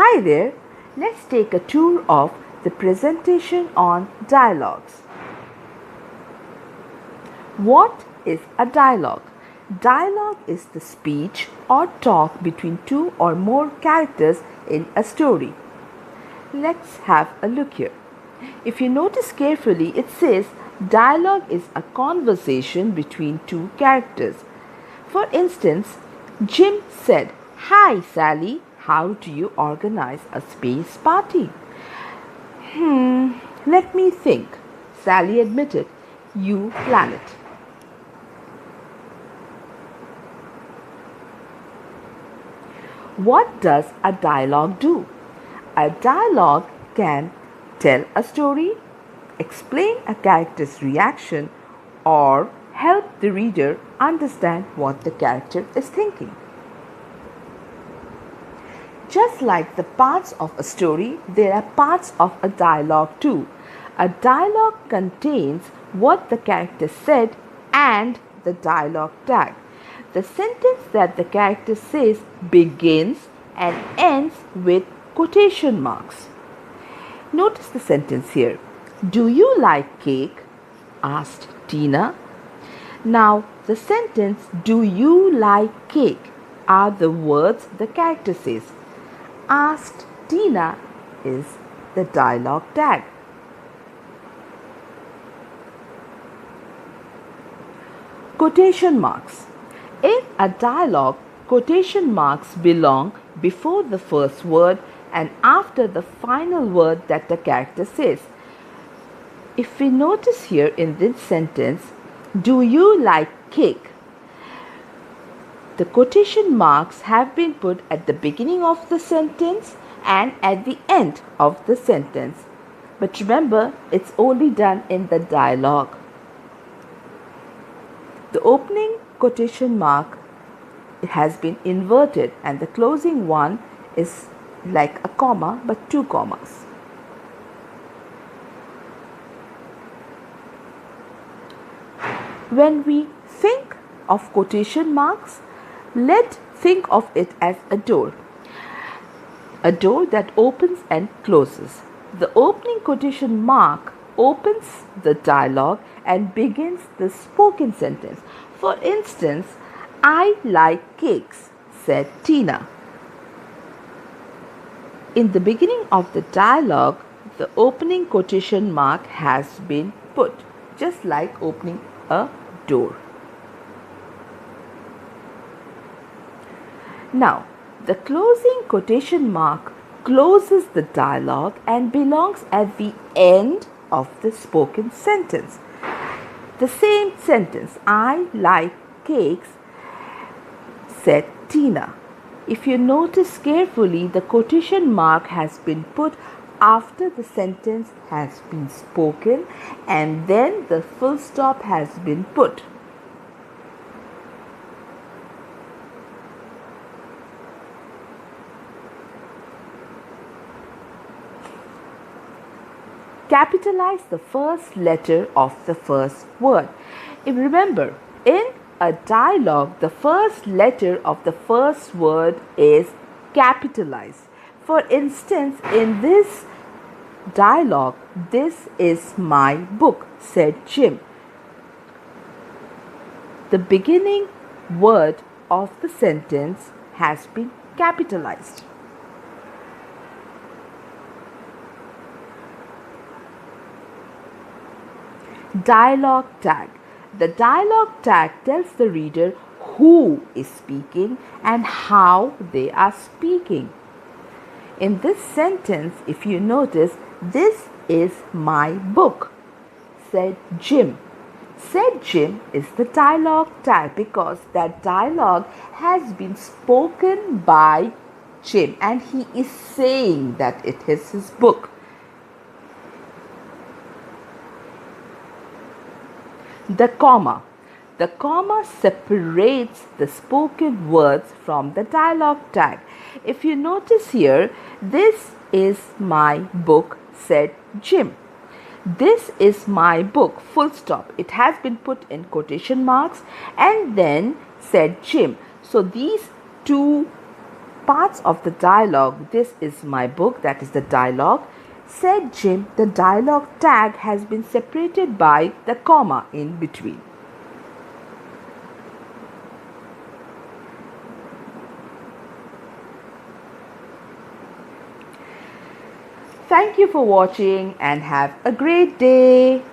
Hi there, let's take a tour of the presentation on dialogues. What is a dialogue? Dialogue is the speech or talk between two or more characters in a story. Let's have a look here. If you notice carefully, it says dialogue is a conversation between two characters. For instance, Jim said, "Hi Sally, how do you organize a space party?" Let me think. Sally admitted, "You plan it." What does a dialogue do? A dialogue can tell a story, explain a character's reaction, or help the reader understand what the character is thinking. Just like the parts of a story, there are parts of a dialogue too. A dialogue contains what the character said and the dialogue tag. The sentence that the character says begins and ends with quotation marks. Notice the sentence here. "Do you like cake?" asked Tina. Now, the sentence "Do you like cake?" are the words the character says. "Asked Tina" is the dialogue tag. Quotation marks. In a dialogue, quotation marks belong before the first word and after the final word that the character says. If we notice here in this sentence, "Do you like cake?" the quotation marks have been put at the beginning of the sentence and at the end of the sentence. But remember, it's only done in the dialogue. The opening quotation mark has been inverted and the closing one is like a comma but two commas. When we think of quotation marks, let's think of it as a door. A door that opens and closes. The opening quotation mark opens the dialogue and begins the spoken sentence. For instance, "I like cakes," said Tina. In the beginning of the dialogue, the opening quotation mark has been put, just like opening a door. Now, the closing quotation mark closes the dialogue and belongs at the end of the spoken sentence. The same sentence, "I like cakes," said Tina. If you notice carefully, the quotation mark has been put after the sentence has been spoken and then the full stop has been put. Capitalize the first letter of the first word. Remember, in a dialogue, the first letter of the first word is capitalized. For instance, in this dialogue, "This is my book," said Jim. The beginning word of the sentence has been capitalized. Dialogue tag. The dialogue tag tells the reader who is speaking and how they are speaking. In this sentence, if you notice, "This is my book," said Jim. Said Jim is the dialogue tag because that dialogue has been spoken by Jim and he is saying that it is his book. The comma. The comma separates the spoken words from the dialogue tag. If you notice here, "This is my book," said Jim. "This is my book," full stop. It has been put in quotation marks and then said Jim. So these two parts of the dialogue. This is my book, that is the dialogue. Said Jim, the dialogue tag has been separated by the comma in between. Thank you for watching and have a great day.